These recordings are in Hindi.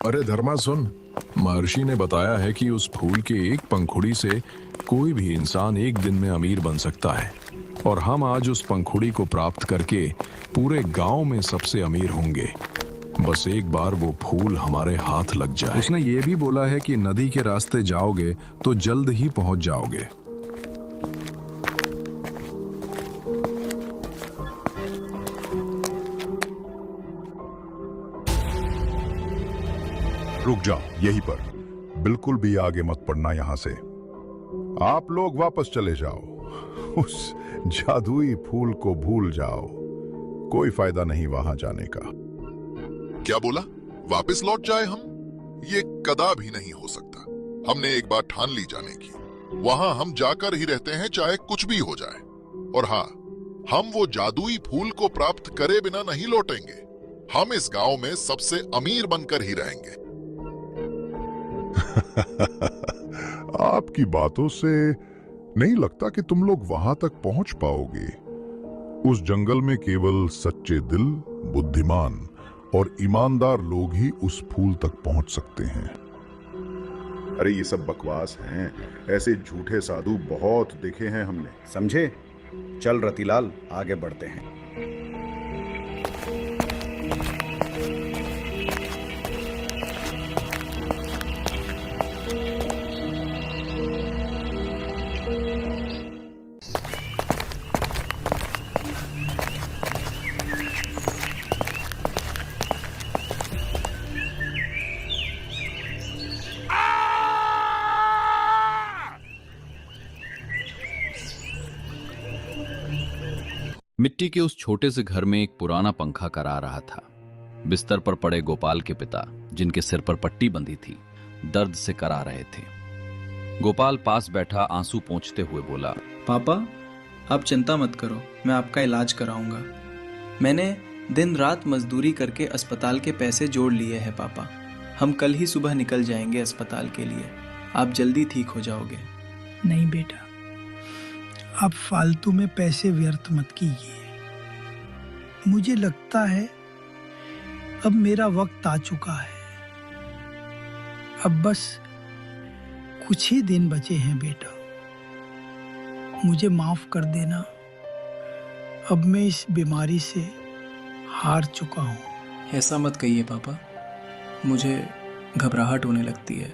अरे धर्मा सुन, महर्षि ने बताया है कि उस फूल के एक पंखुड़ी से कोई भी इंसान एक दिन में अमीर बन सकता है, और हम आज उस पंखुड़ी को प्राप्त करके पूरे गांव में सबसे अमीर होंगे। बस एक बार वो फूल हमारे हाथ लग जाए। उसने ये भी बोला है कि नदी के रास्ते जाओगे तो जल्द ही पहुंच जाओगे। रुक जाओ यहीं पर, बिल्कुल भी आगे मत पड़ना यहां से। आप लोग वापस चले जाओ, उस जादुई फूल को भूल जाओ। कोई फायदा नहीं वहां जाने का। क्या बोला? वापस लौट जाए हम? ये कदापि नहीं हो सकता। हमने एक बार ठान ली जाने की, वहां हम जाकर ही रहते हैं चाहे कुछ भी हो जाए। और हाँ, हम वो जादुई फूल को प्राप्त करे बिना नहीं लौटेंगे। हम इस गांव में सबसे अमीर बनकर ही रहेंगे। आपकी बातों से नहीं लगता कि तुम लोग वहां तक पहुंच पाओगे। उस जंगल में केवल सच्चे दिल, बुद्धिमान और ईमानदार लोग ही उस फूल तक पहुंच सकते हैं। अरे ये सब बकवास हैं। ऐसे झूठे साधु बहुत देखे हैं हमने, समझे? चल रतिलाल, आगे बढ़ते हैं। मिट्टी के उस छोटे से घर में एक पुराना पंखा करा रहा था। बिस्तर पर पड़े गोपाल के पिता, जिनके सिर पर पट्टी बंधी थी, दर्द से करा रहे थे। गोपाल पास बैठा आंसू पोंछते हुए बोला, पापा, आप चिंता मत करो, मैं आपका इलाज कराऊंगा। मैंने दिन रात मजदूरी करके अस्पताल के पैसे जोड़ लिए हैं पापा। हम कल ही सुबह निकल जाएंगे अस्पताल के लिए। आप जल्दी ठीक हो जाओगे। नहीं बेटा, आप फालतू में पैसे व्यर्थ मत कीजिए। मुझे लगता है अब मेरा वक्त आ चुका है। अब बस कुछ ही दिन बचे हैं बेटा, मुझे माफ कर देना। अब मैं इस बीमारी से हार चुका हूँ। ऐसा मत कहिए पापा, मुझे घबराहट होने लगती है।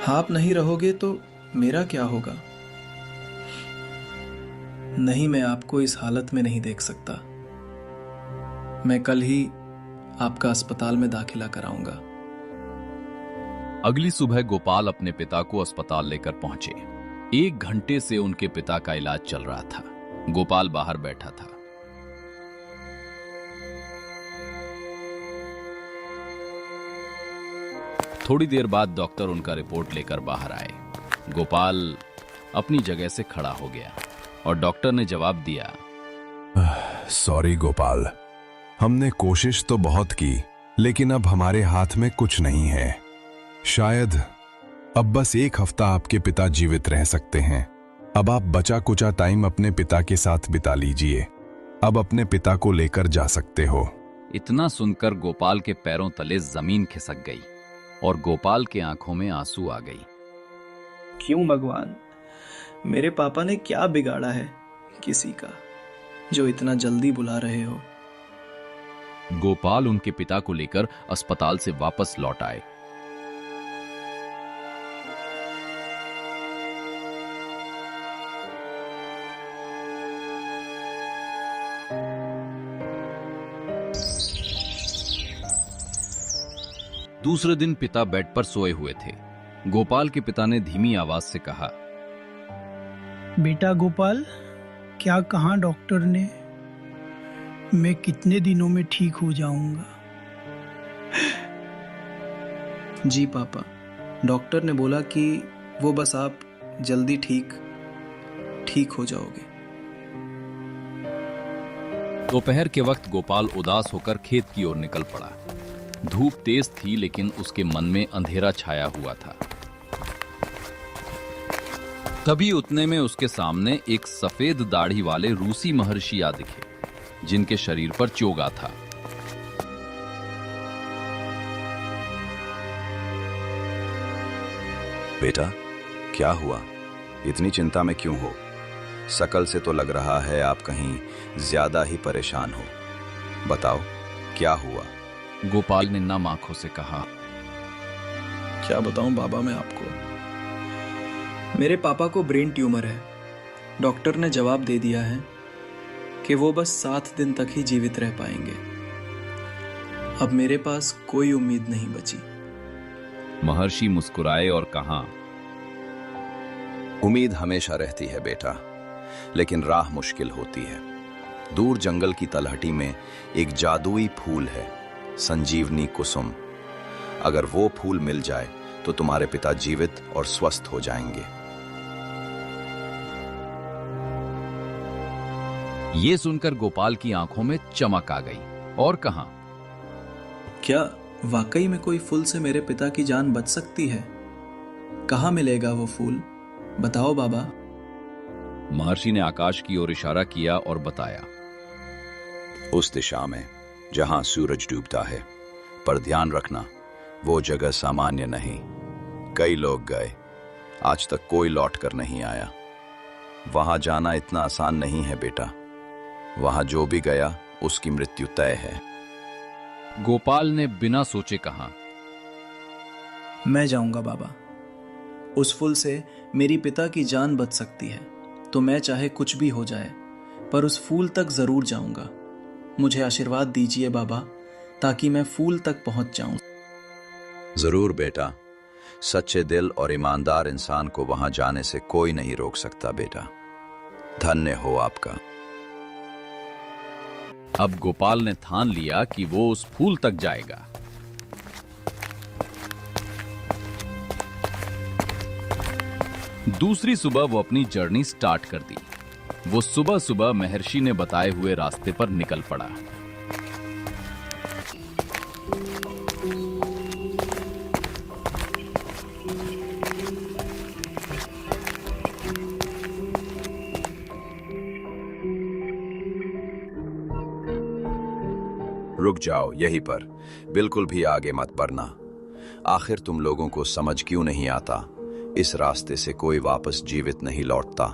आप नहीं रहोगे तो मेरा क्या होगा? नहीं, मैं आपको इस हालत में नहीं देख सकता। मैं कल ही आपका अस्पताल में दाखिला कराऊंगा। अगली सुबह गोपाल अपने पिता को अस्पताल लेकर पहुंचे। 1 घंटे से उनके पिता का इलाज चल रहा था। गोपाल बाहर बैठा था। थोड़ी देर बाद डॉक्टर उनका रिपोर्ट लेकर बाहर आए। गोपाल अपनी जगह से खड़ा हो गया और डॉक्टर ने जवाब दिया, सॉरी गोपाल, हमने कोशिश तो बहुत की, लेकिन अब हमारे हाथ में कुछ नहीं है। शायद अब बस 1 हफ्ता आपके पिता जीवित रह सकते हैं। अब आप बचा कुचा टाइम अपने पिता के साथ बिता लीजिए। अब अपने पिता को लेकर जा सकते हो। इतना सुनकर गोपाल के पैरों तले जमीन खिसक गई और गोपाल के आंखों में आंसू आ गई। क्यों भगवान, मेरे पापा ने क्या बिगाड़ा है किसी का, जो इतना जल्दी बुला रहे हो? गोपाल उनके पिता को लेकर अस्पताल से वापस लौट आए। दूसरे दिन पिता बेड पर सोए हुए थे। गोपाल के पिता ने धीमी आवाज से कहा, बेटा गोपाल, क्या कहा डॉक्टर ने? मैं कितने दिनों में ठीक हो जाऊंगा? जी पापा, डॉक्टर ने बोला कि वो बस आप जल्दी ठीक हो जाओगे। दोपहर के वक्त गोपाल उदास होकर खेत की ओर निकल पड़ा। धूप तेज थी, लेकिन उसके मन में अंधेरा छाया हुआ था। तभी उतने में उसके सामने एक सफेद दाढ़ी वाले रूसी महर्षि आ दिखे, जिनके शरीर पर चोगा था। बेटा, क्या हुआ? इतनी चिंता में क्यों हो? शकल से तो लग रहा है आप कहीं ज्यादा ही परेशान हो। बताओ, क्या हुआ? गोपाल ने नम आंखों से कहा। क्या बताऊं बाबा मैं आपको, मेरे पापा को ब्रेन ट्यूमर है। डॉक्टर ने जवाब दे दिया है कि वो बस 7 दिन तक ही जीवित रह पाएंगे। अब मेरे पास कोई उम्मीद नहीं बची। महर्षि मुस्कुराए और कहा, उम्मीद हमेशा रहती है बेटा, लेकिन राह मुश्किल होती है। दूर जंगल की तलहटी में एक जादुई फूल है, संजीवनी कुसुम। अगर वो फूल मिल जाए तो तुम्हारे पिता जीवित और स्वस्थ हो जाएंगे। यह सुनकर गोपाल की आंखों में चमक आ गई और कहा, क्या वाकई में कोई फूल से मेरे पिता की जान बच सकती है? कहाँ मिलेगा वो फूल? बताओ बाबा। महर्षि ने आकाश की ओर इशारा किया और बताया, उस दिशा में जहां सूरज डूबता है। पर ध्यान रखना, वो जगह सामान्य नहीं। कई लोग गए, आज तक कोई लौट कर नहीं आया। वहां जाना इतना आसान नहीं है बेटा। वहां जो भी गया उसकी मृत्यु तय है। गोपाल ने बिना सोचे कहा, मैं जाऊंगा बाबा। उस फूल से मेरी पिता की जान बच सकती है, तो मैं चाहे कुछ भी हो जाए पर उस फूल तक जरूर जाऊंगा। मुझे आशीर्वाद दीजिए बाबा, ताकि मैं फूल तक पहुंच जाऊं। जरूर बेटा, सच्चे दिल और ईमानदार इंसान को वहां जाने से कोई नहीं रोक सकता बेटा। धन्य हो आपका। अब गोपाल ने ठान लिया कि वो उस फूल तक जाएगा। दूसरी सुबह वो अपनी जर्नी स्टार्ट कर दी। वो सुबह सुबह महर्षि ने बताए हुए रास्ते पर निकल पड़ा। रुक जाओ यहीं पर, बिल्कुल भी आगे मत बढ़ना। आखिर तुम लोगों को समझ क्यों नहीं आता? इस रास्ते से कोई वापस जीवित नहीं लौटता,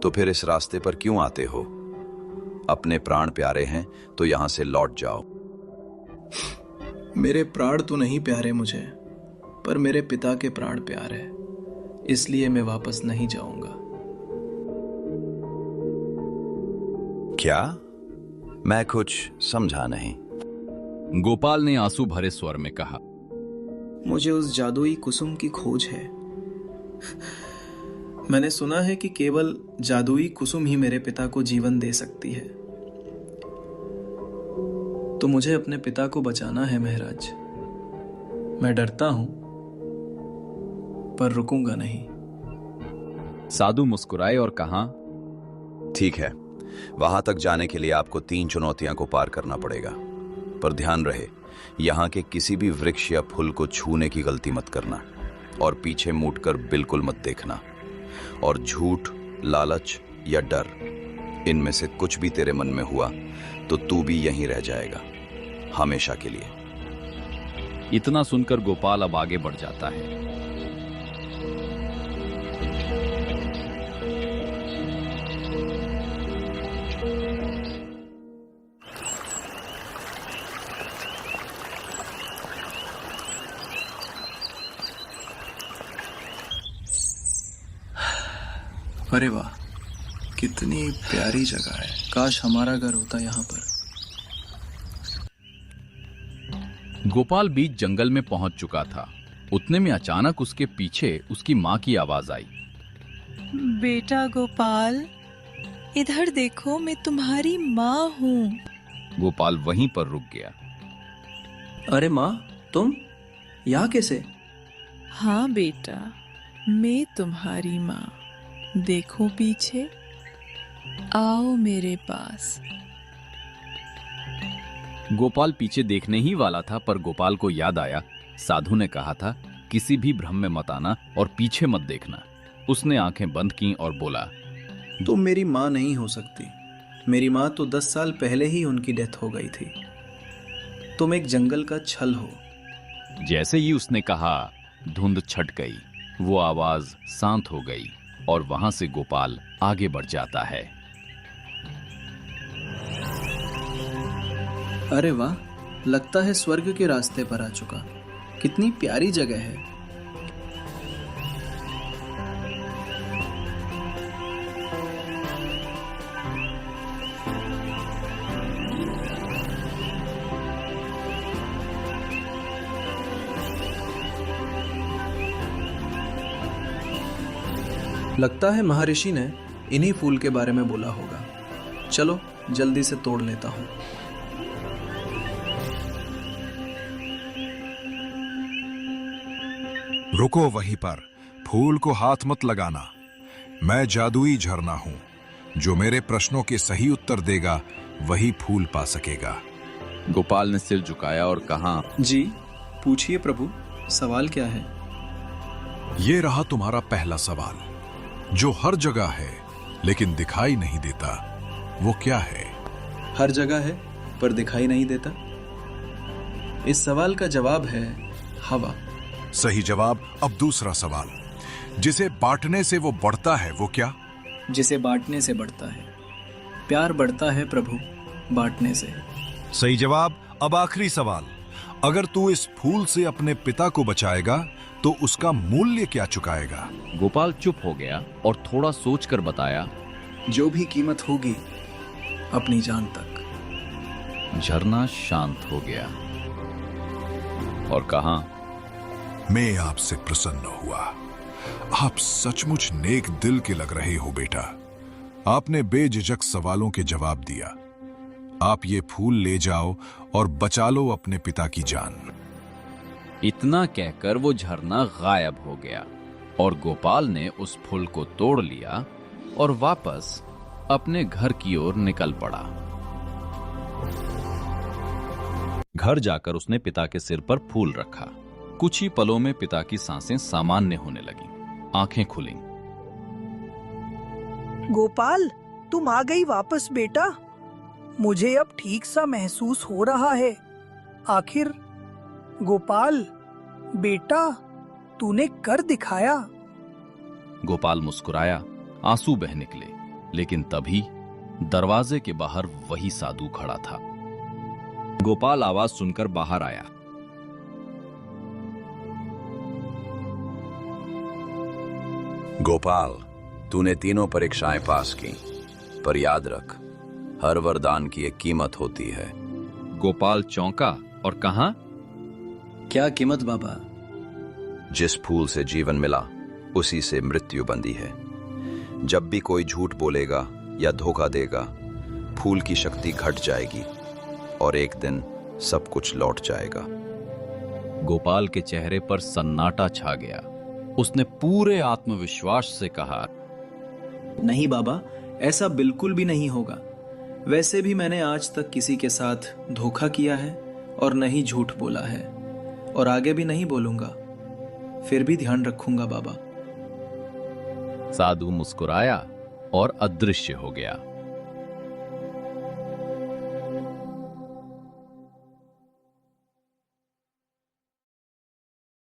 तो फिर इस रास्ते पर क्यों आते हो? अपने प्राण प्यारे हैं तो यहां से लौट जाओ। मेरे प्राण तो नहीं प्यारे मुझे, पर मेरे पिता के प्राण प्यार है, इसलिए मैं वापस नहीं जाऊंगा। क्या? मैं कुछ समझा नहीं। गोपाल ने आंसू भरे स्वर में कहा, मुझे उस जादुई कुसुम की खोज है। मैंने सुना है कि केवल जादुई कुसुम ही मेरे पिता को जीवन दे सकती है। तो मुझे अपने पिता को बचाना है महाराज। मैं डरता हूं, पर रुकूंगा नहीं। साधु मुस्कुराए और कहा, ठीक है, वहां तक जाने के लिए आपको 3 चुनौतियां को पार करना पड़ेगा। पर ध्यान रहे, यहां के किसी भी वृक्ष या फूल को छूने की गलती मत करना, और पीछे मुड़कर बिल्कुल मत देखना। और झूठ, लालच या डर, इनमें से कुछ भी तेरे मन में हुआ तो तू भी यहीं रह जाएगा, हमेशा के लिए। इतना सुनकर गोपाल अब आगे बढ़ जाता है। अरे वाह, कितनी प्यारी जगह है। काश हमारा घर होता यहाँ पर। गोपाल बीच जंगल में पहुंच चुका था। उतने में अचानक उसके पीछे उसकी मां की आवाज आई। बेटा गोपाल, इधर देखो, मैं तुम्हारी माँ हूँ। गोपाल वहीं पर रुक गया। अरे माँ, तुम यहाँ कैसे? हाँ बेटा, मैं तुम्हारी माँ। देखो पीछे, आओ मेरे पास। गोपाल पीछे देखने ही वाला था, पर गोपाल को याद आया, साधु ने कहा था किसी भी भ्रम में मत आना और पीछे मत देखना। उसने आंखें बंद की और बोला, तुम मेरी माँ नहीं हो सकती। मेरी माँ तो 10 साल पहले ही उनकी डेथ हो गई थी। तुम एक जंगल का छल हो। जैसे ही उसने कहा, धुंध छट गई वो आवाज शांत हो गई और वहां से गोपाल आगे बढ़ जाता है। अरे वाह, लगता है स्वर्ग के रास्ते पर आ चुका। कितनी प्यारी जगह है। लगता है महर्षि ने इन्हीं फूल के बारे में बोला होगा। चलो जल्दी से तोड़ लेता हूं। रुको वहीं पर, फूल को हाथ मत लगाना। मैं जादुई झरना हूं। जो मेरे प्रश्नों के सही उत्तर देगा वही फूल पा सकेगा। गोपाल ने सिर झुकाया और कहा, जी पूछिए प्रभु, सवाल क्या है? ये रहा तुम्हारा पहला सवाल। जो हर जगह है लेकिन दिखाई नहीं देता, वो क्या है? हर जगह है पर दिखाई नहीं देता। इस सवाल का जवाब है हवा। सही जवाब। अब दूसरा सवाल। जिसे बांटने से वो बढ़ता है, वो क्या? जिसे बांटने से बढ़ता है। प्यार बढ़ता है प्रभु, बांटने से। सही जवाब। अब आखिरी सवाल। अगर तू इस फूल से अपने पिता को बचाएगा तो उसका मूल्य क्या चुकाएगा? गोपाल चुप हो गया और थोड़ा सोचकर बताया, जो भी कीमत होगी, अपनी जान तक। झरना शांत हो गया और कहा, मैं आपसे प्रसन्न हुआ। आप सचमुच नेक दिल के लग रहे हो बेटा। आपने बेझिझक सवालों के जवाब दिया। आप ये फूल ले जाओ और बचा लो अपने पिता की जान। इतना कहकर वो झरना गायब हो गया और गोपाल ने उस फूल को तोड़ लिया और वापस अपने घर की ओर निकल पड़ा। घर जाकर उसने पिता के सिर पर फूल रखा। कुछ ही पलों में पिता की सांसें सामान्य होने लगी, आंखें खुलीं। गोपाल, तुम आ गई वापस बेटा। मुझे अब ठीक सा महसूस हो रहा है। आखिर गोपाल बेटा, तूने कर दिखाया। गोपाल मुस्कुराया, आंसू बह निकले, लेकिन तभी दरवाजे के बाहर वही साधु खड़ा था। गोपाल आवाज सुनकर बाहर आया। गोपाल, तूने तीनों परीक्षाएं पास की, पर याद रख, हर वरदान की एक कीमत होती है। गोपाल चौंका और कहा, क्या कीमत बाबा? जिस फूल से जीवन मिला, उसी से मृत्यु बंधी है। जब भी कोई झूठ बोलेगा या धोखा देगा, फूल की शक्ति घट जाएगी और एक दिन सब कुछ लौट जाएगा। गोपाल के चेहरे पर सन्नाटा छा गया। उसने पूरे आत्मविश्वास से कहा, नहीं बाबा, ऐसा बिल्कुल भी नहीं होगा। वैसे भी मैंने आज तक किसी के साथ धोखा किया है और नहीं झूठ बोला है, और आगे भी नहीं बोलूंगा। फिर भी ध्यान रखूंगा बाबा। साधु मुस्कुराया और अदृश्य हो गया।